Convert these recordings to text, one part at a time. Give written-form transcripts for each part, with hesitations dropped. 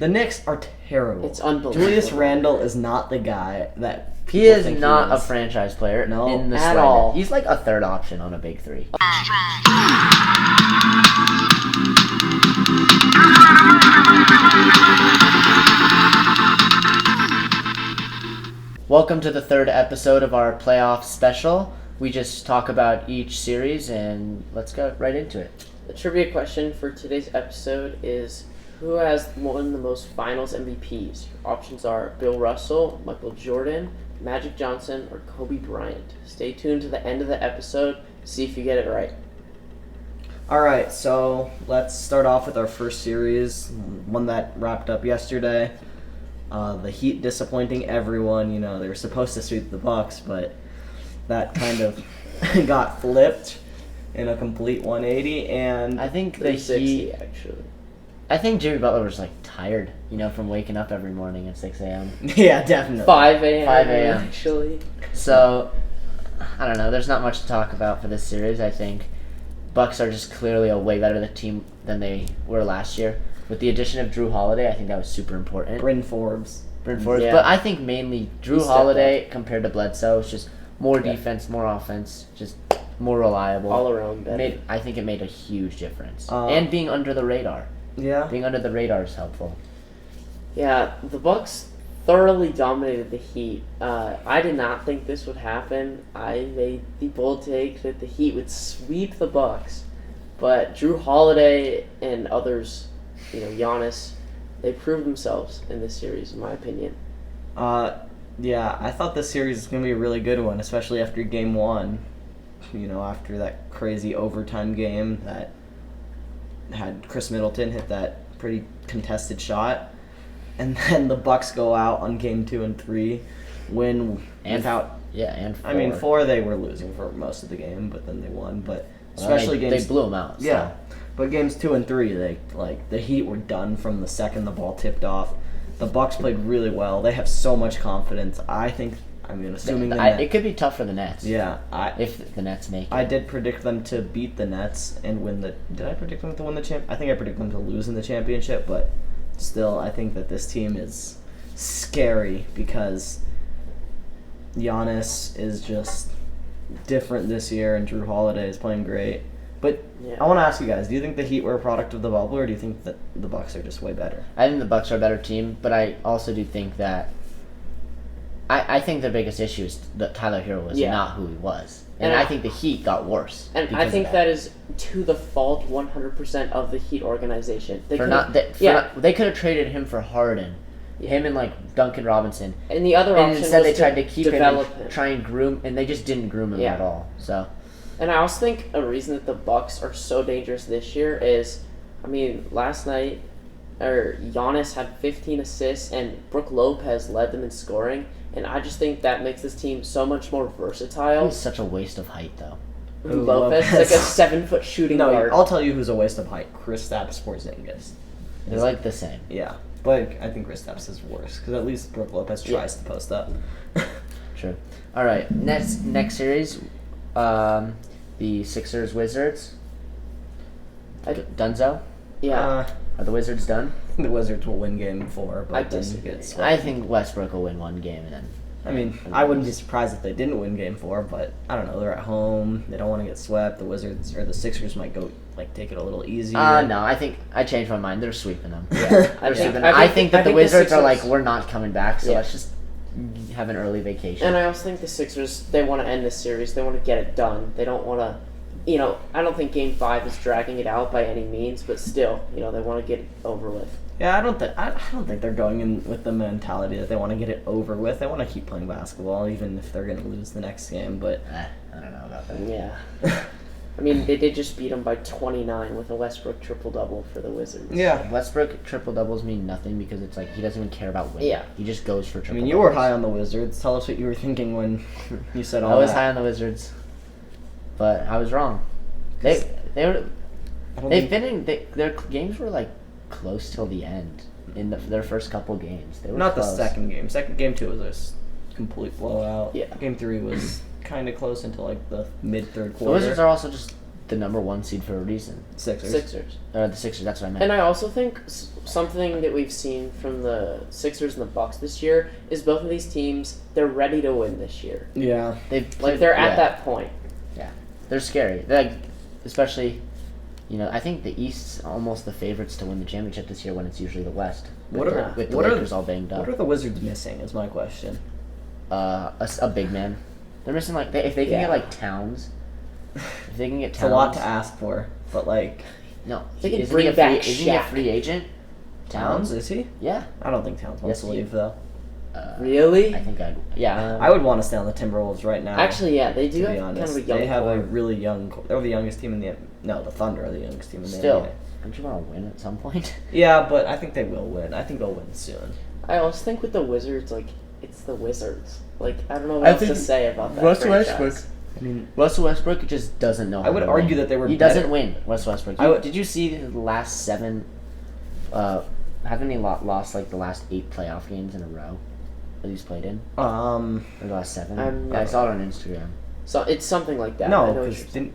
The Knicks are terrible. It's unbelievable. Julius Randle is not the guy that He is think not he a is. franchise player No, in the at slightest. all. He's like a third option on a big three. Welcome to the third episode of our playoff special. We just talk about each series and let's go right into it. The trivia question for today's episode is, who has won the most finals MVPs? Your options are Bill Russell, Michael Jordan, Magic Johnson, or Kobe Bryant. Stay tuned to the end of the episode to see if you get it right. All right, so let's start off with our first series, one that wrapped up yesterday. The Heat disappointing everyone. You know, they were supposed to sweep the Bucks, but that kind of got flipped in a complete 180. And I think the 360, Heat. actually. I think Jimmy Butler was like tired, from waking up every morning at 6 a.m. yeah, definitely. 5 a.m. 5 a.m. actually. So, I don't know. There's not much to talk about for this series. I think Bucks are just clearly a way better team than they were last year. With the addition of Drew Holiday, I think that was super important. Bryn Forbes. Yeah. But I think mainly Drew He stepped Holiday compared to Bledsoe is just more defense, more offense, just more reliable. All around better. I think it made a huge difference. Um, And being under the radar. Yeah. Being under the radar is helpful. Yeah, the Bucks thoroughly dominated the Heat. I did not think this would happen. I made the bold take that the Heat would sweep the Bucks, but Drew Holiday and others, Giannis, they proved themselves in this series, in my opinion. Yeah, I thought this series was going to be a really good one, especially after game one. After that crazy overtime game that had Chris Middleton hit that pretty contested shot. And then the Bucks go out on game 2 and 3, win without... Yeah, and 4. I mean, 4 they were losing for most of the game, but then they won. But especially games... They blew them out. So. Yeah, but games 2 and 3, the Heat were done from the second the ball tipped off. The Bucks played really well. They have so much confidence. Assuming it could be tough for the Nets. Yeah, if the Nets make it. I did predict them to beat the Nets and win the... Did I predict them to win the champ? I think I predicted them to lose in the championship, but still, I think that this team is scary because Giannis is just different this year, and Drew Holiday is playing great. But Yeah. I want to ask you guys: do you think the Heat were a product of the bubble, or do you think that the Bucks are just way better? I think the Bucks are a better team, but I also do think that I think the biggest issue is that Tyler Hero was not who he was. And I think the Heat got worse. And I think that is to the fault 100% of the Heat organization. They could have traded him for Harden. Him and Duncan Robinson. And the other and option instead was they tried to keep him develop and try and groom, and they just didn't groom him at all. So, and I also think a reason that the Bucks are so dangerous this year is, last night, Giannis had 15 assists and Brook Lopez led them in scoring, and I just think that makes this team so much more versatile. He's such a waste of height, though. Lopez is like a 7-foot shooting guard. I'll tell you who's a waste of height: Kristaps Porzingis. They're like the same. Yeah, but I think Kristaps is worse because at least Brook Lopez tries to post up. True. All right, next series, the Sixers Wizards. Dunzo. Yeah. Are the Wizards done? The Wizards will win game 4, but I then disagree. get swept. I think Westbrook will win one game and then. I wouldn't be surprised if they didn't win game 4, but I don't know. They're at home. They don't want to get swept. The Wizards or the Sixers might go take it a little easier. No, I think I changed my mind. They're sweeping them. Yeah, I think that the Wizards are Sixers, we're not coming back, so let's just have an early vacation. And I also think the Sixers, they want to end this series. They want to get it done. They don't want to, I don't think Game 5 is dragging it out by any means, but still, they want to get it over with. Yeah, I don't think they're going in with the mentality that they want to get it over with. They want to keep playing basketball, even if they're going to lose the next game. But I don't know about that. Yeah. They did just beat them by 29 with a Westbrook triple-double for the Wizards. Yeah. Westbrook triple-doubles mean nothing because it's he doesn't even care about winning. Yeah. He just goes for triple-doubles. you were high on the Wizards. Tell us what you were thinking when you said all that. I was high on the Wizards, but I was wrong. Their games were close till the end in their first couple games. They were not close. the second game. Game 2 was a complete blowout. Yeah. Game 3 was kind of close until the mid third quarter. The Wizards are also just the number 1 seed for a reason. Sixers. The Sixers. That's what I meant. And I also think something that we've seen from the Sixers and the Bucks this year is both of these teams, they're ready to win this year. Yeah. They're at that point. Yeah, they're scary. They're like, especially, I think the East's almost the favorites to win the championship this year when it's usually the West. With the Lakers all banged up. What are the Wizards missing? Is my question. A big man. They're missing if they can get like Towns. If they can get Towns, It's a lot to ask for, but no, They can isn't bring he a back free, isn't he a Shaq. free agent? Towns, is he? Yeah. I don't think Towns wants Yes, to leave though. Really? I think yeah. I would want to stay on the Timberwolves right now. Actually, yeah, they do to be have honest, kind of a young they have core. a really young. They're the youngest team in the. No, the Thunder are the youngest team in the Still, NBA. don't you want to win at some point? Yeah, but I think they will win. I think they'll win soon. I also think with the Wizards, it's the Wizards. I don't know what I else to think say about that Russell franchise. Westbrook. I mean, Russell Westbrook just doesn't know. I would argue that they were He better. doesn't win. Russell Westbrook. Did you see the last 7? Haven't he lost like the last 8 playoff games in a row that he's played in? um, Or the last 7? I'm I not- saw it on Instagram. So it's something like that. I no, know what because you're saying.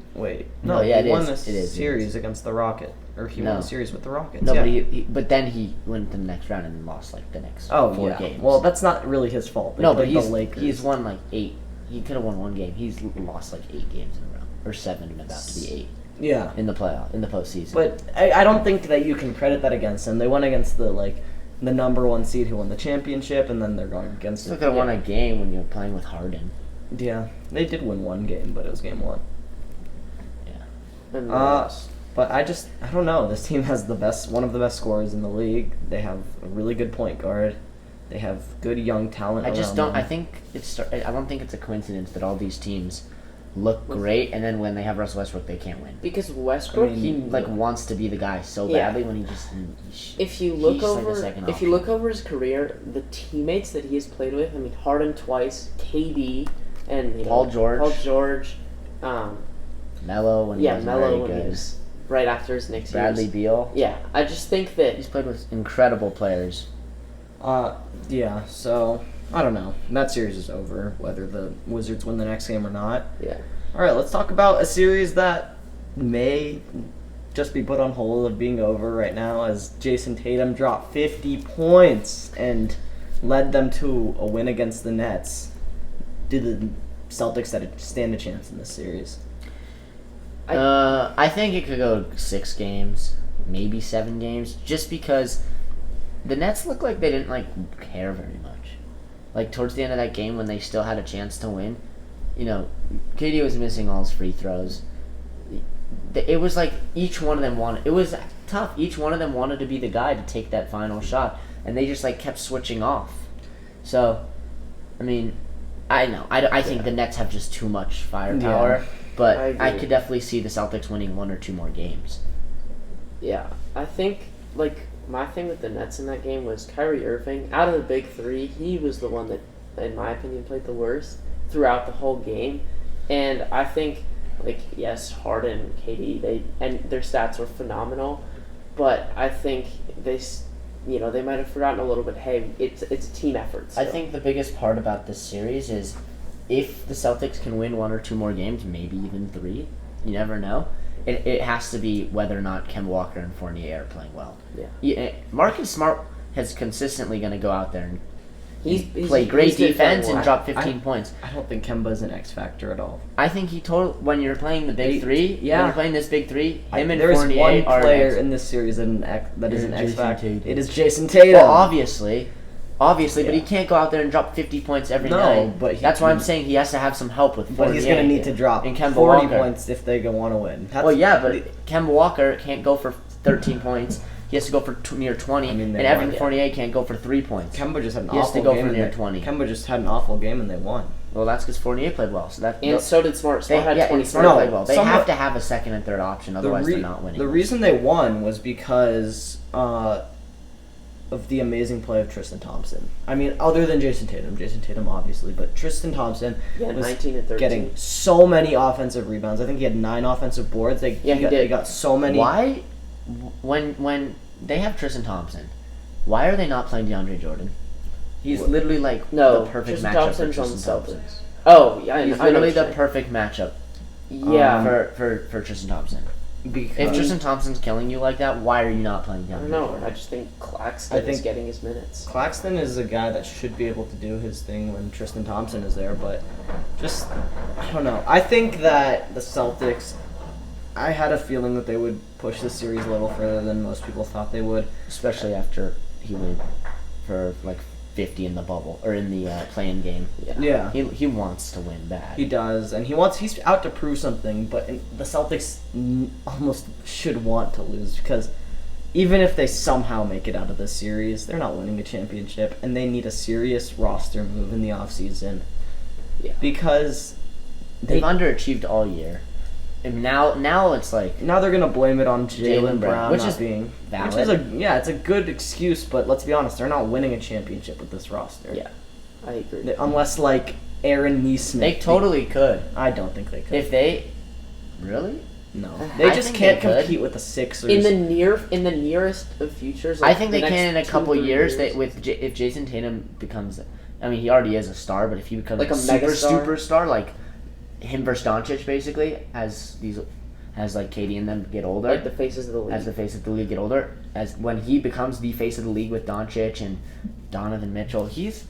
No, yeah, he it won is. the It is. series against the Rocket, or he won No. the series with the Rockets. No, yeah. but then he went to the next round and lost like the next 4 yeah. games. Well, that's not really his fault. They no, but played the Lakers. he's won like 8. He could have won 1 game. He's lost like 8 games in a row, or 7 and about to be 8 Yeah, in the postseason. but I don't think that you can credit that against him. They went against the number 1 seed who won the championship, and then they're going against. you could have won a game when you're playing with Harden. Yeah, they did win 1 game, but it was game 1. And, But I don't know. This team has one of the best scorers in the league. They have a really good point guard. They have good young talent. I just don't. around them. I don't think it's a coincidence that all these teams look great, and then when they have Russell Westbrook, they can't win. because Westbrook, I mean, He wants to be the guy so Yeah. badly when if you look he's like over, a second if you option. look over his career, the teammates that he has played with, I mean, Harden twice, KD, and Paul George. Melo when he was Melo very when he good. was right after his Knicks Bradley years. Beal. Yeah, I just think that He's played with incredible players. Yeah. So I don't know. That series is over. Whether the Wizards win the next game or not. yeah. All right. Let's talk about a series that may just be put on hold of being over right now, as Jason Tatum dropped 50 points and led them to a win against the Nets. Do the Celtics stand a chance in this series? I think it could go 6 games, maybe 7 games, just because the Nets look like they didn't care very much. Like towards the end of that game when they still had a chance to win, KD was missing all his free throws. It was like each one of them wanted. It was tough. Each one of them wanted to be the guy to take that final shot, and they just kept switching off. So, I mean, I know. I think the Nets have just too much firepower, Yeah. but I I agree. could definitely see the Celtics winning 1 or 2 more games. Yeah, I think, my thing with the Nets in that game was Kyrie Irving, out of the big 3, he was the one that, in my opinion, played the worst throughout the whole game. And I think, yes, Harden, KD, their stats were phenomenal, but I think they might have forgotten a little bit, hey, it's a team effort. I still. think the biggest part about this series is if the Celtics can win 1 or 2 more games, maybe even 3, you never know. It has to be whether or not Kemba Walker and Fournier are playing well. Yeah. Marcus Smart is consistently going to go out there and He's play great been defense playing and well. drop 15 points. I don't think Kemba's an X factor at all. I think when you're playing the big 3, yeah. when you're playing this big 3, him and There is Fournier one are player X. in this series that is an X Jason factor. Tatum. It is Jason Tatum. Well, obviously, but Yeah. he can't go out there and drop 50 points every No, night. but he that's why I'm can- saying he has to have some help with Fournier. But he's going to need to drop and Kemba 40 Walker. points if they want to win. Well, yeah, but Kemba Walker can't go for 13 points. He has to go for near 20, I mean, they and Evan won. Fournier can't go for 3 points. Kemba just had an He has to awful go game. for and near they- 20. Kemba just had an awful game and they won. Well, that's because Fournier played well. So that And so did Smart. Smart had and 20. Smart No, played well. They somewhat- have to have a second and third option, otherwise they're not winning. The reason they won was because of the amazing play of Tristan Thompson. I mean, other than Jason Tatum obviously, but Tristan Thompson Yeah, was 19 and 13. getting so many offensive rebounds. I think he had 9 offensive boards. Yeah, he did. They got so many. Why, when they have Tristan Thompson, why are they not playing DeAndre Jordan? He's literally No, the perfect Tristan matchup Thompson's for on the Tristan Celtics. Thompson. Oh, yeah, He's I know literally what you're the perfect matchup Yeah. for Tristan Thompson. Because If Tristan Thompson's killing you like that, why are you not playing I down don't know. I just think Claxton is getting his minutes. Claxton is a guy that should be able to do his thing when Tristan Thompson is there, but just, I don't know. I think that the Celtics, I had a feeling that they would push the series a little further than most people thought they would. Especially after he went for like 50 in the bubble or in the play-in game. Yeah. He wants to win bad. He does, and he's out to prove something, but the Celtics almost should want to lose because even if they somehow make it out of this series, they're not winning a championship, and they need a serious roster move in the offseason. Yeah. Because They've underachieved all year. And now it's like now they're gonna blame it on Jaylen Brown, which not is being valid. Which is it's a good excuse, but let's be honest, they're not winning a championship with this roster. Yeah, I agree. Unless like Aaron Neesmith. they totally could. I don't think they could. If they really? No, they I just think can't they could. compete with the Sixers. In the nearest of futures, I like think the they can in a next couple 2-3 years. If Jason Tatum becomes, I mean, he already is a star, but if he becomes Like a super megastar? superstar, like him versus Doncic, basically, as like KD and them get older, like the faces of the league. as the face of the league get older, as when he becomes the face of the league with Doncic and Donovan Mitchell, he's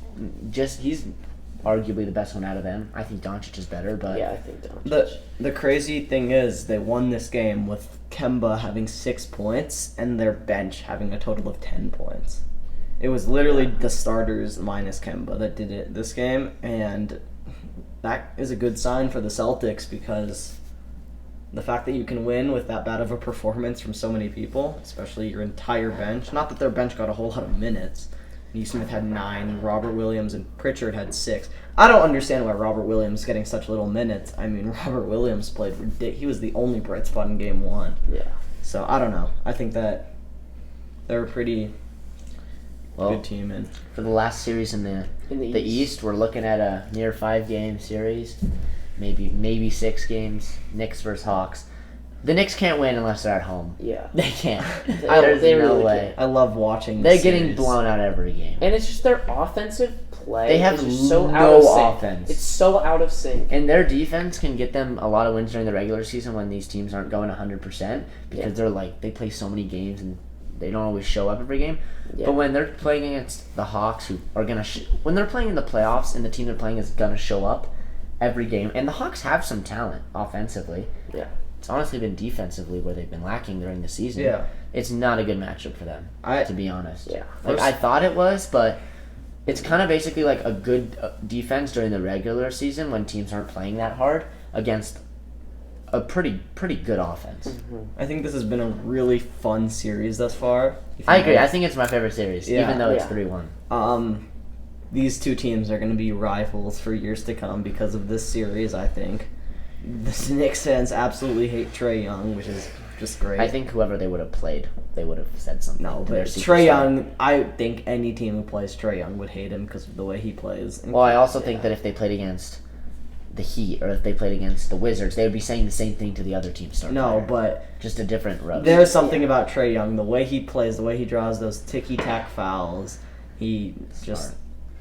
arguably the best one out of them. I think Doncic is better, but Yeah, I think Doncic. The crazy thing is they won this game with Kemba having 6 points and their bench having a total of 10 points. It was literally the starters minus Kemba that did it this game, and that is a good sign for the Celtics because the fact that you can win with that bad of a performance from so many people, especially your entire bench, not that their bench got a whole lot of minutes. Neesmith had 9, Robert Williams and Pritchard had 6. I don't understand why Robert Williams is getting such little minutes. I mean, Robert Williams played ridiculous. He was the only bright spot in Game 1. Yeah. So, I don't know. I think that they're a pretty good team. And for the last series in the East, we're looking at a near 5-game series, maybe 6 games. Knicks versus Hawks. The Knicks can't win unless they're at home. Yeah. They can't. They There's no really way. can't. I love watching They're this getting series. blown out every game. And it's just their offensive play. They have is just so no out of sync. offense. It's so out of sync. And their defense can get them a lot of wins during the regular season when these teams aren't going 100% because they play so many games and they don't always show up every game. Yeah. But when they're playing against the Hawks, who are gonna when they're playing in the playoffs and the team they're playing is gonna show up every game, and the Hawks have some talent offensively. Yeah. It's honestly been defensively where they've been lacking during the season. Yeah. It's not a good matchup for them, to be honest. Yeah. Like, I thought it was, but it's kind of basically like a good defense during the regular season when teams aren't playing that hard against a pretty good offense. Mm-hmm. I think this has been a really fun series thus far. I agree. I think it's my favorite series, Yeah. even though it's Yeah. 3-1. These two teams are going to be rivals for years to come because of this series, I think. The Knicks fans absolutely hate Trae Young, which is just great. I think whoever they would have played, they would have said something. No, to their but superstar. Trae Young, I think any team who plays Trae Young would hate him because of the way he plays. Well, I also think that if they played against the Heat or if they played against the Wizards, they would be saying the same thing to the other team's star No, player. but Just a different roast. there's something about Trae Young, the way he plays, the way he draws those ticky-tack fouls. He just... Smart.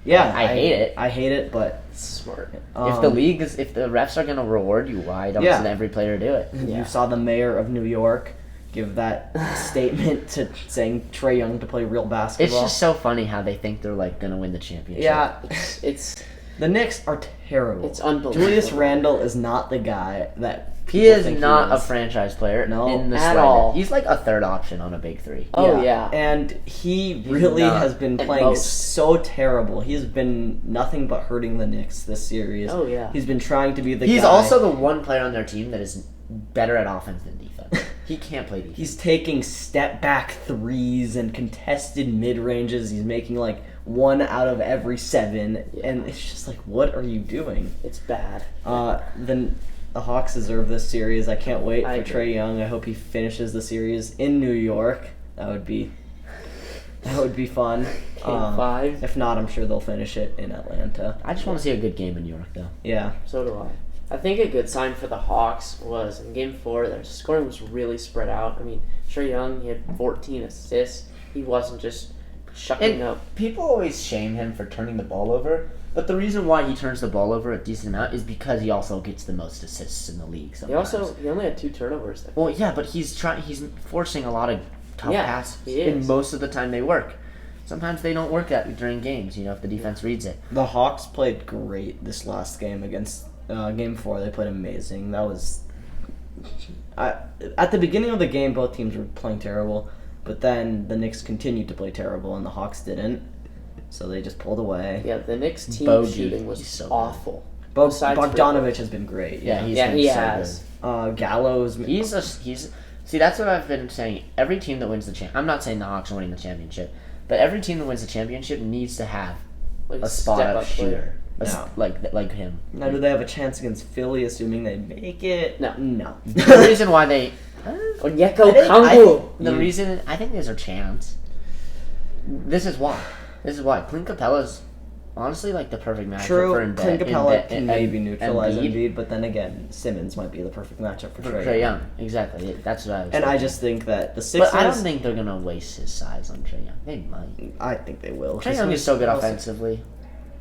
Yeah, I hate it. I hate it, but... Smart. If the league is, if the refs are going to reward you, why don't Yeah. every player do it? Yeah. You saw the mayor of New York give that statement to saying Trae Young to play real basketball. It's just so funny how they think they're like going to win the championship. Yeah, It's the Knicks are terrible. It's unbelievable. Julius Randle is not the guy that He people is think not he a is. franchise player No. in the At slightest. all. He's like a third option on a big three. Oh, yeah. And he really not. has been At playing most. so terrible. He's been nothing but hurting the Knicks this series. Oh, yeah. He's been trying to be the He's guy. also the one player on their team that is better at offense than defense. He can't play defense. He's taking step back threes and contested mid ranges. He's making like 1 out of every 7, Yeah. and it's just like, what are you doing? It's bad. Then the Hawks deserve this series. I can't wait I for agree. Trae Young. I hope he finishes the series in New York. That would be fun. Game 5. If not, I'm sure they'll finish it in Atlanta. I just want to see a good game in New York, though. Yeah. So do I. I think a good sign for the Hawks was in Game 4, their scoring was really spread out. I mean, Trae Young, he had 14 assists. He wasn't just shucking And up. people always shame him for turning the ball over, but the reason why he turns the ball over a decent amount is because he also gets the most assists in the league. Sometimes. He only had 2 turnovers there. Well, yeah, but he's forcing a lot of tough Yeah, passes, he is. and most of the time they work. Sometimes they don't work that during games, if the defense reads it. The Hawks played great this last game against Game 4. They played amazing. That was... at the beginning of the game, both teams were playing terrible, but then the Knicks continued to play terrible, and the Hawks didn't. So they just pulled away. Yeah, the Knicks team Bogey, shooting was he's so good. awful. Bogdanovich Bogdanovich has been great. Yeah, he's Yeah, been he so has. Gallows. He's see, that's what I've been saying. Every team that wins the I'm not saying the Hawks are winning the championship, but every team that wins the championship needs to have Like a spot up player. shooter, No. like him. Now, do they have a chance against Philly, assuming they make it? No. No. The reason why they Onyeka I Okongwu. think the reason I think there's a chance. This is why. Clint Capella's honestly like the perfect matchup True, for Clint Capella Embiid- can maybe neutralize Embiid. Embiid, but then again, Simmons might be the perfect matchup for For Trae Trae Young. Young, exactly. That's what I was. And I thinking. just think that the Sixers... But I don't think they're gonna waste his size on Trae Young. They might. I think they will. Trae Young is so good offensively,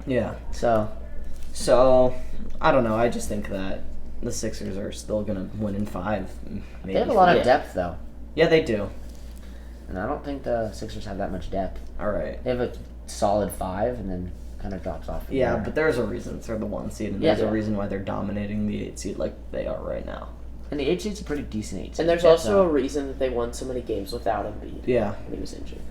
Yeah. so So, I don't know. I just think that the Sixers are still going to win in 5. Maybe they have a lot of Yeah. depth though, Yeah, they do. and I don't think the Sixers have that much depth. All right. They have a solid 5, and then kind of drops off. From Yeah, there. but there's a reason they're the 1 seed, and Yeah. there's a reason why they're dominating the 8 seed like they are right now. And the 8 seed's a pretty decent 8 seed. And there's also a reason that they won so many games without Embiid Yeah. when he was injured.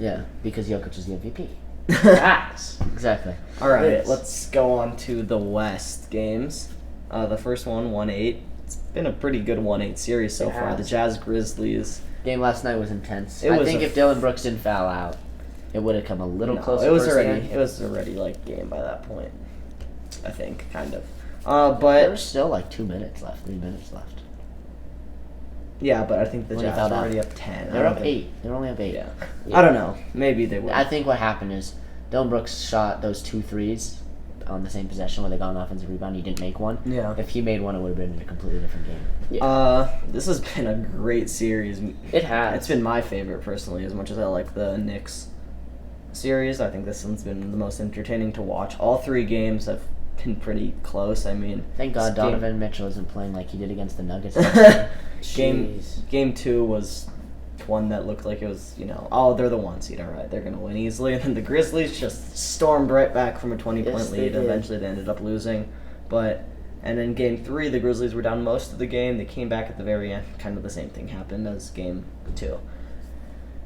yeah, because Jokic is the MVP. Facts. Exactly. All right, Yes. let's go on to the West games. The first one, 1-8. It's been a pretty good 1-8 series so It far. has. The Jazz Grizzlies. Game last night was intense. It I was think a- if Dylan Brooks didn't foul out, it would have come a little No, closer. it was towards the already end. it was already like game by that point. I think kind of. There But was still like 2 minutes left, 3 minutes left. yeah, but I think the When he Jazz fouled are out. already up 10. They're I don't up think- 8. They're only up 8. Yeah. Yeah. I don't know. Maybe they will. I think what happened is Dylan Brooks shot those 2 threes on the same possession where they got an offensive rebound. He didn't make one. Yeah. If he made one, it would have been in a completely different game. This has been a great series. It has. It's been my favorite personally, as much as I like the Knicks series. I think this one's been the most entertaining to watch. All 3 games have been pretty close. I mean, Thank God this game- Donovan Mitchell isn't playing like he did against the Nuggets. Game 2 was one that looked like it was, oh, they're the 1 seed, all right, they're gonna win easily, and then the Grizzlies just stormed right back from a 20-point Yes, they lead. did. Eventually, they ended up losing, and then Game 3, the Grizzlies were down most of the game. They came back at the very end. Kind of the same thing happened as Game 2.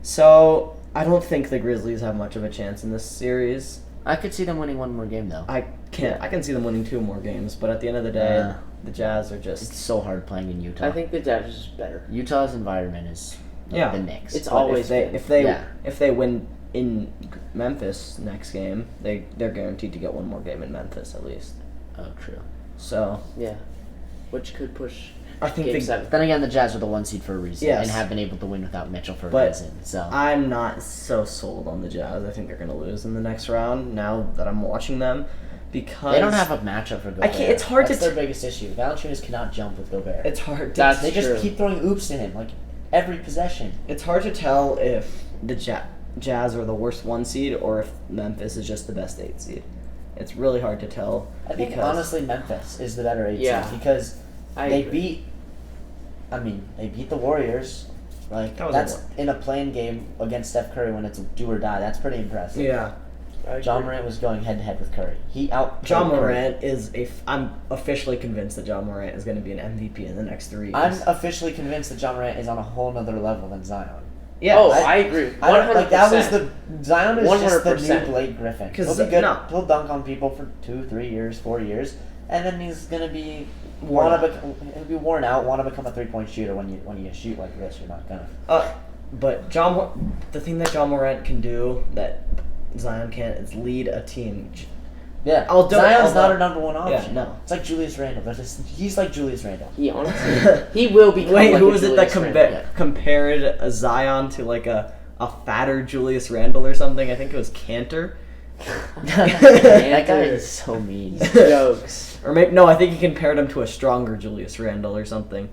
So I don't think the Grizzlies have much of a chance in this series. I could see them winning one more game though. I can see them winning 2 more games, but at the end of the day, the Jazz are It's just. so hard playing in Utah. I think the Jazz is just better. Utah's environment is Yeah. the Knicks. It's But always been. if they win in Memphis next game, they're guaranteed to get 1 more game in Memphis at least. oh, true. So Yeah. Which could push I think Game they, 7. Then again, the Jazz are the 1 seed for a reason Yes. and have been able to win without Mitchell for a But reason. So I'm not so sold on the Jazz. I think they're going to lose in the next round now that I'm watching them because they don't have a matchup for Gobert. it's hard That's to their biggest issue. Valanciunas cannot jump with Gobert. it's hard to That's They just true. keep throwing oops in him like every possession. it's hard to tell if the Jazz are the worst 1 seed or if Memphis is just the best 8 seed. It's really hard to tell I think because honestly Memphis is the better 8 Yeah. seed because I they agree. they beat the Warriors. Like That was that's a in a playing game against Steph Curry when it's do or die. That's pretty impressive. yeah. I John agree. Morant was going head to head with Curry. He out. John Morant is I'm officially convinced that John Morant is going to be an MVP in the next 3 years. I'm officially convinced that John Morant is on a whole nother level than Zion. yeah. Oh, I agree. 100%. I don't, like that was the Zion is just the 100%. new Blake Griffin. 'Cause He'll be good. no. He'll dunk on people for 2, 3 years, 4 years, and then he's gonna be Worn out. he'll be worn out. Want to become a 3-point shooter when you shoot like this, you're not gonna. But the thing that John Morant can do that Zion can't is lead a team. Yeah, Zion's Zion's not a number 1 option. no. It's like Julius Randle. He's like Julius Randle. He honestly, he will become Wait, like who a was it that Julius Randle. Yeah. compared a Zion to like a fatter Julius Randle or something? I think it was Cantor. That guy is so mean. Jokes. Or maybe no, I think he compared him to a stronger Julius Randle or something.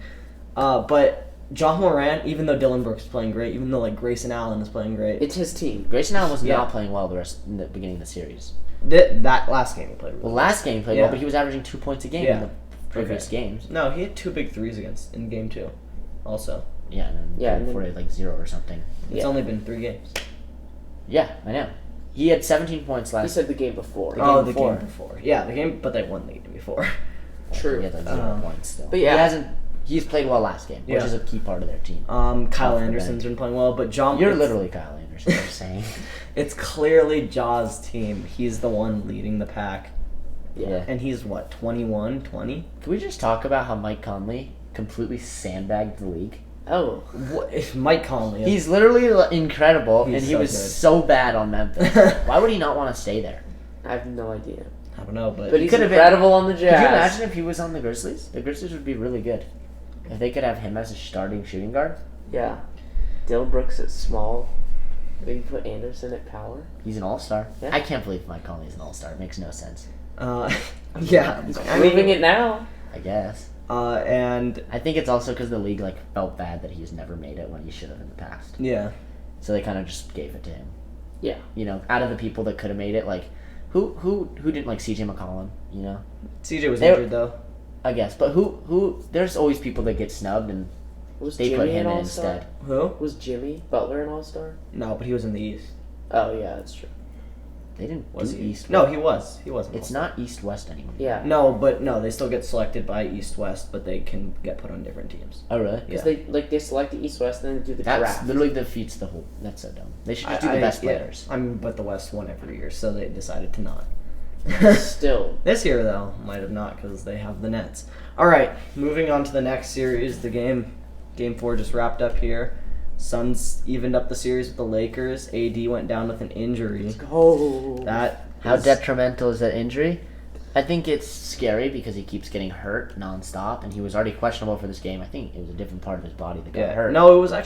But John Morant, even though Dylan Brooks is playing great, even though like Grayson Allen is playing great, It's his team. Grayson Allen was Yeah. not playing well in the beginning of the series. that last game he played really Well, well. last game he played Yeah. well, but he was averaging 2 points a game Yeah. in the previous games. No, he had 2 big threes in game 2 also. Yeah, and then Yeah, and before he had like 0 or something. It's only been 3 games. Yeah, I know. He had 17 points He last. said the game before. The game the before. game before. Yeah, the game, but they won the game before. True. He had like 0 points still. but yeah. he hasn't. He's played well last game, which Yeah. is a key part of their team. Kyle Off the Anderson's bench. been playing well, but John. You're it's- literally Kyle Anderson. You're saying. It's clearly Ja's team. He's the one leading the pack, Yeah. and he's what 21, 20. Can we just talk about how Mike Conley completely sandbagged the league? Oh. What if Mike Conley? is- He's literally incredible, He's and he so was good. so bad on Memphis. Why would he not want to stay there? I have no idea. I don't know, but But he's could have been- incredible on the Jazz. Could you imagine if he was on the Grizzlies? The Grizzlies would be really good. If they could have him as a starting shooting guard, Yeah. Dylan Brooks at small. Maybe put Anderson at power. he's an all-star. Yeah. I can't believe Mike Conley's an all-star. It makes no sense. yeah, He's I proving mean, it now. I guess. and I think it's also because the league like felt bad that he's never made it when he should have in the past. yeah, So they kind of just gave it to him. Yeah. You know, out of the people that could have made it, like who didn't like CJ McCollum? You know, CJ was They- injured though. I guess. But who? There's always people that get snubbed, and Was they Jimmy put him an in all-star? instead. Who? Was Jimmy Butler an all-star? No, but he was in the East. Oh, yeah, that's true. They didn't Was do he? East. No, he was. He wasn't. It's not East West anymore. Yeah. No, but no, they still get selected by East West, but they can get put on different teams. Oh really? Because Yeah. they select the East-West and then do the That draft. literally defeats the whole. That's so dumb. They should just do the best players. I mean, but the West won every year, so they decided to not. Still. This year, though, might have not because they have the Nets. All right, moving on to the next series. The game 4 just wrapped up here. Suns evened up the series with the Lakers. AD went down with an injury. Go. That How is- detrimental is that injury? I think it's scary because he keeps getting hurt nonstop, and he was already questionable for this game. I think it was a different part of his body that got Yeah. hurt. No, it was the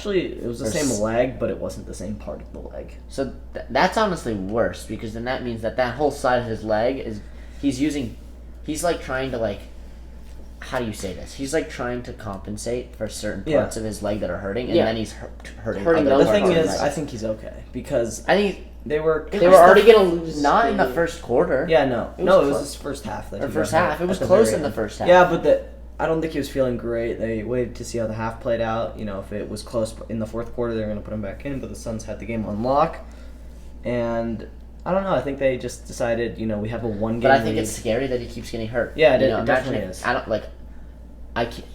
Or same s- leg, but it wasn't the same part of the leg. So that's honestly worse because then that means that whole side of his leg is he's like trying to like, how do you say this? He's like trying to compensate for certain Yeah. parts of his leg that are hurting, and Yeah. then he's hurting Hurting other those The parts thing of is, his I leg. think he's okay because I think they were They were already going to lose. not in the game. first quarter. Yeah, no, It was no, it was close. his first half. That Or he first got hurt half. It was at the close very in the end. first half. Yeah, but I don't think he was feeling great. They waited to see how the half played out. You know, if it was close in the fourth quarter, they were going to put him back in. But the Suns had the game on lock, and I don't know. I think they just decided, we have a one-game But I think lead. it's scary that he keeps getting hurt. Yeah, it You know, it imagine definitely if- is. I don't like.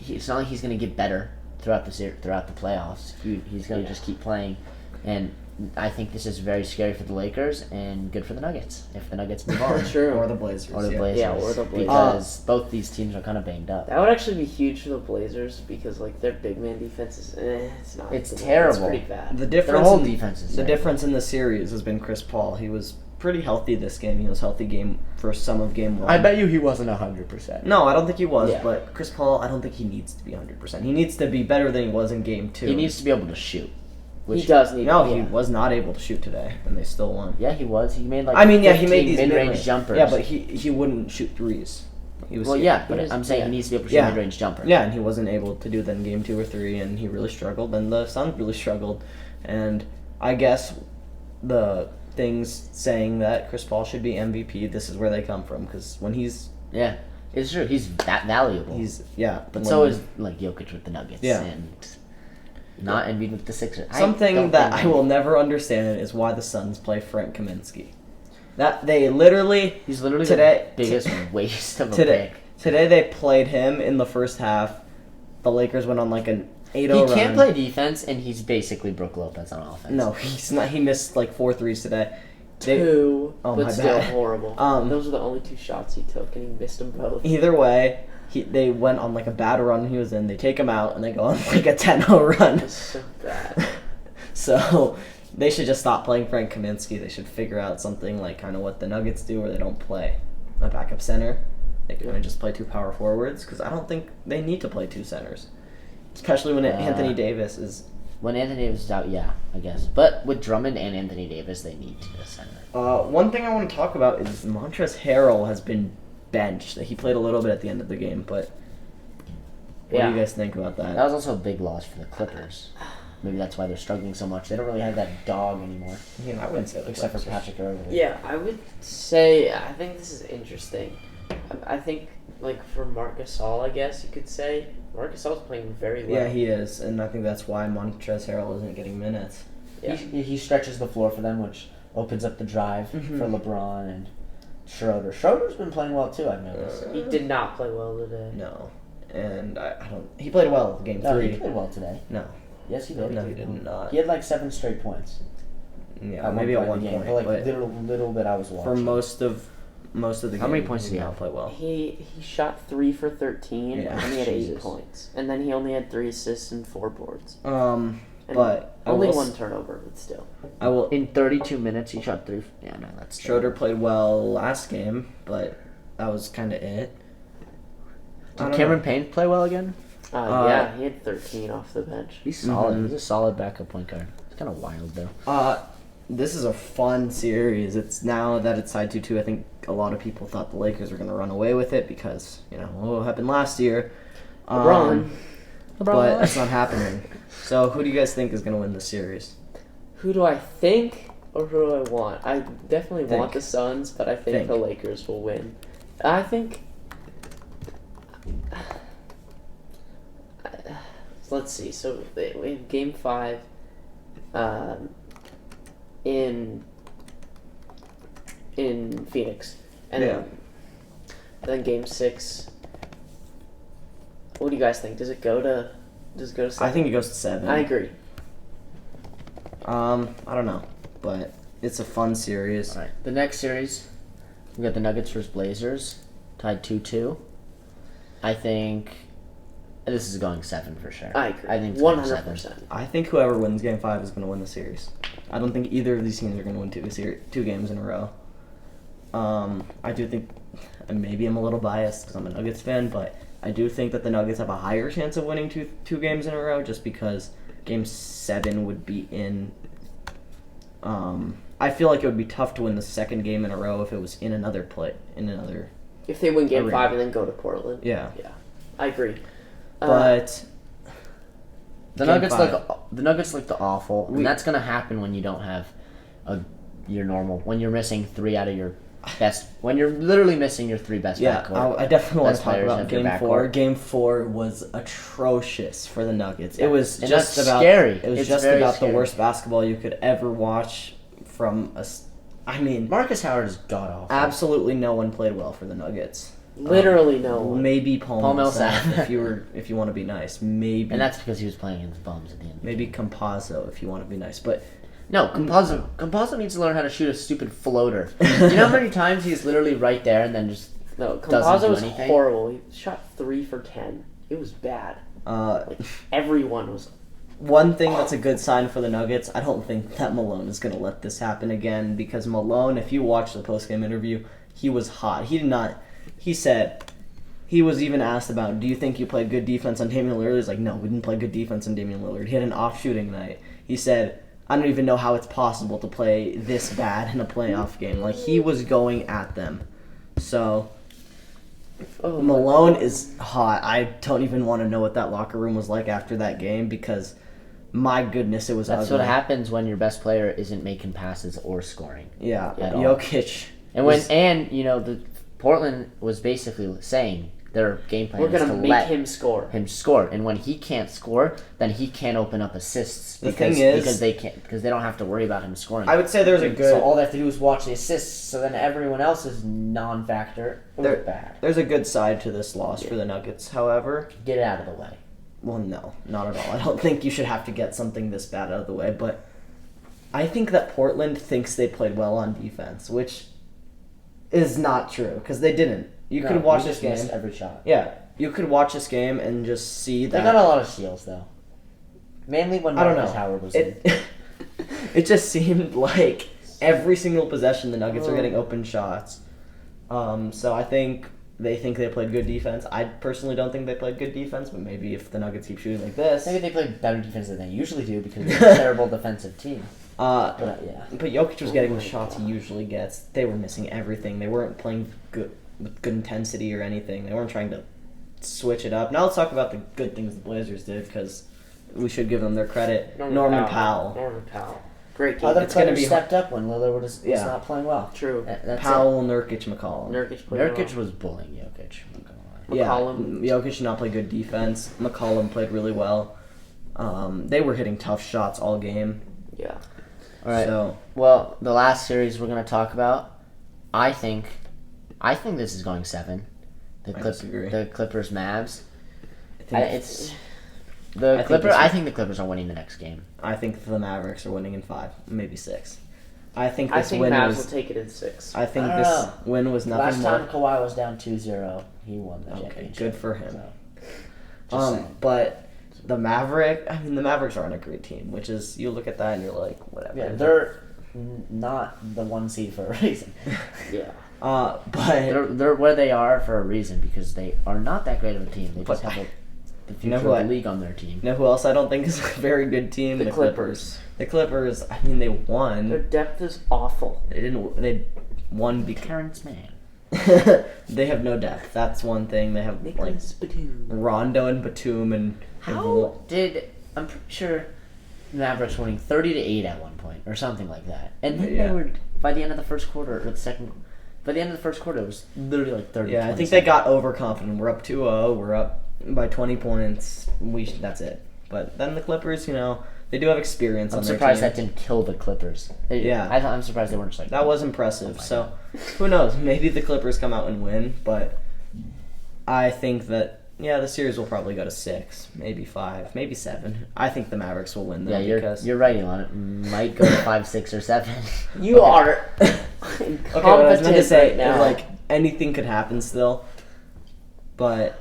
It's not like he's going to get better throughout the playoffs. He's going to just keep playing, and I think this is very scary for the Lakers and good for the Nuggets if the Nuggets move on. True. Or the Blazers. Or the yeah. Blazers. Yeah, or the Blazers. Because both these teams are kind of banged up. That would actually be huge for the Blazers because like their big man defense is it's not. It's good. terrible. It's pretty bad. The Their difference. whole in, defense is the terrible. difference in the series has been Chris Paul. He was pretty healthy this game. He was healthy game for some of game 1. I bet you he wasn't 100%. No, I don't think he was. Yeah. But Chris Paul, I don't think he needs to be 100%. He needs to be better than he was in game 2. He needs to be able to shoot. He does need. No, to, he yeah. was not able to shoot today, and they still won. Yeah, he was. He made like. I mean, yeah, he made 15 these mid-range jumpers. Yeah, but he wouldn't shoot threes. He was Well, yeah, but He was- I'm saying yeah. he needs to be able to shoot Yeah. mid-range jumpers. Yeah, and he wasn't able to do that in game 2 or 3, and he really struggled, and the Suns really struggled. And I guess the things saying that Chris Paul should be MVP, this is where they come from, because when he's It's true. He's that valuable. But when- so is like Jokic with the Nuggets. Yeah. And not Embiid with the Sixers. something that I will never understand is why the Suns play Frank Kaminsky. That they literally He's literally today- the biggest waste of a today pick. today they played him in the first half. The Lakers went on like an 8-0 He can't run. play defense, and he's basically Brook Lopez on offense. No, he's not. He missed like 4 threes today. They- 2, Oh, my but still bad. horrible. Um, Those were the only 2 shots he took, and he missed them both. Either way, they went on like a bad run he was in. They take him out and they go on like a 10-0 run. It's so bad. So they should just stop playing Frank Kaminsky. They should figure out something like kind of what the Nuggets do, where they don't play a backup center. They kind of just play 2 power forwards, because I don't think they need to play 2 centers, especially when Anthony Davis is. When Anthony Davis is out, yeah, I guess. But with Drummond and Anthony Davis, they need to center. One thing I want to talk about is Montrezl Harrell has been benched. He played a little bit at the end of the game, but What Yeah. do you guys think about That that? was also a big loss for the Clippers. Maybe that's why they're struggling so much. They don't really have that dog anymore, I wouldn't say except for Patrick Beverley. Yeah, I would say I think this is interesting. I think like for Marc Gasol, I guess you could say Marc Gasol's playing very well. Yeah, he is, and I think that's why Montrezl Harrell isn't getting minutes. Yeah. He stretches the floor for them, which opens up the drive Mhm. for LeBron and Schroeder. Schroeder's been playing well too, I've noticed. He did not play well today. No, and I don't. He played well game No, he 3. played well today. No, Yes, he did. no, he did not. He had like 7 straight points. Yeah, At maybe at one in the point, game. For like but little bit I was watching. for most of the game, How many points did he did have? not play well. He shot 3 for 13, Yeah, and he had 8 Jesus. points, and then he only had 3 assists and 4 boards. But I Only will one turnover, but still. I will. In 32 minutes, he shot 3. Yeah, no, that's Schroeder played well last game, but that was kind of it. I Did don't Cameron know. Payne play well again? Yeah, he had 13 off the bench. He's solid. Mhm. He's a solid backup point guard. It's kind of wild though. This is a fun series. It's now that it's side 2-2. I think a lot of people thought the Lakers were going to run away with it because what happened last year. LeBron. But it's not happening. So who do you guys think is going to win the series? Who do I think or who do I want? I definitely Think. want the Suns, but I think Think. the Lakers will win. I think. Let's see. So we have Game 5 in Phoenix, and Yeah. then Game 6. What do you guys think? Does it go to 7? I think it goes to 7. I agree. I don't know, but it's a fun series. All right. The next series, we got the Nuggets versus Blazers, tied 2-2. I think this is going 7 for sure. I agree. I think it's going 7. 100%. I think whoever wins Game 5 is going to win the series. I don't think either of these teams are going to win two games in a row. I do think, and maybe I'm a little biased because I'm a Nuggets fan, but I do think that the Nuggets have a higher chance of winning two games in a row just because Game 7 would be in. I feel like it would be tough to win the second game in a row if it was in another. If they win Game Arena. 5 and then go to Portland. Yeah, I agree. but The Game Nuggets 5. look the awful, and that's gonna happen when you don't have your normal. When you're missing 3 out of your best. When you're literally missing your 3 best yeah, backcourt. I definitely want Best to talk players about of your Game 4. backcourt. Game 4 was atrocious for the Nuggets. Yeah, It was and just that's about scary. It was It's just very about scary. the worst basketball you could ever watch from a. I mean, Marcus Howard is god awful. absolutely no one played well for the Nuggets. Literally no one. Maybe Paul Paul Millsap Millsap. if you want to be nice. Maybe And that's because he was playing against bums at the end. maybe Campazzo if you want to be nice. But No, Campazzo needs to learn how to shoot a stupid floater. You know how many times he's literally right there and then just No, doesn't Campazzo do was anything? horrible. He shot 3 for 10. It was bad. Everyone was. one thing that's a good sign for the Nuggets, I don't think that Malone is going to let this happen again because Malone, if you watch the post-game interview, he was hot. He said, he was even asked about, do you think you played good defense on Damian Lillard? He's like, no, we didn't play good defense on Damian Lillard. He had an off shooting night. He said, I don't even know how it's possible to play this bad in a playoff game. Like, he was going at them. So, Oh, Malone is hot. I don't even want to know what that locker room was like after that game because, my goodness, it was That's ugly. what happens when your best player isn't making passes or scoring. Yeah, At all. Jokic. And the Portland was basically saying their game plan We're is going to to make let him score. him score, and when he can't score, then he can't open up assists The thing is- because they don't have to worry about him scoring. I would say there's a So good all they have to do is watch the assists. So then everyone else's non-factor was There- bad. there's a good side to this loss for the Nuggets. However, Get it out of the way. well, no, not at all. I don't think you should have to get something this bad out of the way, but I think that Portland thinks they played well on defense, which is not true because they didn't. You could watch this game. Missed every shot. Yeah, you could watch this game and just see They that. got a lot of steals though. Mainly when I don't Marcus know. Howard was in. It just seemed like every single possession the Nuggets were getting open shots. So I think they played good defense. I personally don't think they played good defense, but maybe if the Nuggets keep shooting like this. Maybe they played better defense than they usually do because they're a terrible defensive team. But yeah. But Jokic was getting the shots he usually gets. They were missing everything. They weren't playing good with good intensity or anything. They weren't trying to switch it up. Now let's talk about the good things the Blazers did because we should give them their credit. Norman Norman Powell. Norman Powell. Great game. Other It's gonna players be- stepped up when Lillard was Yeah. not playing well. True. That's Powell, Nurkic, McCollum. Nurkic played Nurkic well. was bullying Jokic. I'm not gonna lie. Yeah, McCollum. Jokic did not play good defense. McCollum played really well. They were hitting tough shots all game. Yeah. All right. So Well, the last series we're gonna talk about, I think this is going 7. I disagree. The Clippers Mavs. I think, It's the think Clippers. this- I think the Clippers are winning the next game. I think the Mavericks are winning in 5, maybe 6. I think I this think win Mavs was. will take it in 6. I think I don't this know. win was nothing Last more. time Kawhi was down 2-0, he won the Okay, championship. good for him. So, just saying. But the Mavericks aren't a great team, which is you look at that and you're like, whatever. Yeah, they're not the 1 seed for a reason. Yeah. but They're where they are for a reason because they are not that great of a team. They just But- have the You know future who of I- the league on their team. you know who else I don't think is a very good team? The Clippers. The Clippers. I mean, they Their won. depth is awful. They didn't. They won because Terrence Mann. they have no depth. That's one thing. They have like Nicholas Batum. Rondo and Batum and How did I'm pretty sure the Mavericks winning 30-8 at one point or something like that, and then Yeah. they were by the end of the first quarter or the second. By the end of the first quarter, it was literally like 30. Yeah, I think they got overconfident. We're up 2-0. We're up by 20 points. That's it. But then the Clippers, they do have experience I'm on their surprised team. that didn't kill the Clippers. Yeah. I'm surprised they weren't just like That was impressive. Oh my So, who knows? Maybe the Clippers come out and win, but I think that the series will probably go to 6, maybe 5, maybe 7. I think the Mavericks will win though. Yeah, because you're right, Elon. It might go to 5, 6, or 7. You are okay. What I was meant to incompetent say, right now. like anything could happen still, but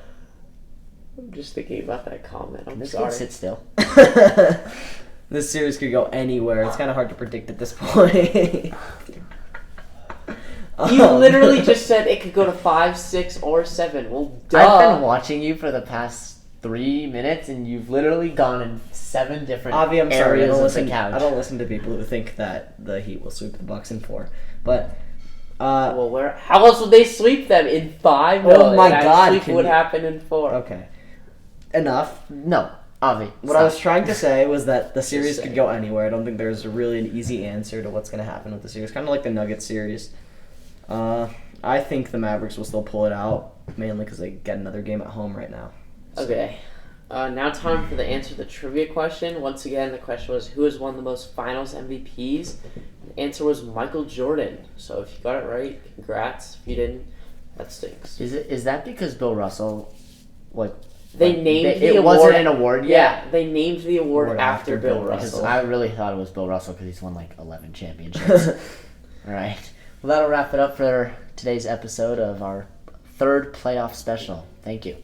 I'm just thinking about that comment. I'm This sorry. kid sit still. this series could go anywhere. It's kind of hard to predict at this point. You literally just said it could go to 5, 6, or 7. Well, duh. I've been watching you for the past 3 minutes, and you've literally gone in 7 different Avi, I'm sorry. I areas don't of listen. the couch. I don't listen to people who think that the Heat will sweep the Bucks in 4. But Well, how else would they sweep them in 5? Oh No, my and God, Sweep can would you- happen in 4. okay, enough. No, Avi. What I was trying to say was that the series say. could go anywhere. I don't think there's really an easy answer to what's going to happen with the series. Kind of like the Nuggets series. I think the Mavericks will still pull it out, mainly because they get another game at home right now. Okay. Now time for the answer to the trivia question. Once again, the question was, who has won the most finals MVPs? The answer was Michael Jordan. So if you got it right, congrats. If you didn't, that stinks. Is that because Bill Russell, They like, named it the wasn't award. an award Yeah, yet? they named the award Award after after Bill Bill Because Russell. I really thought it was Bill Russell because he's won 11 championships. All right. Well, that'll wrap it up for today's episode of our 3rd playoff special. Thank you.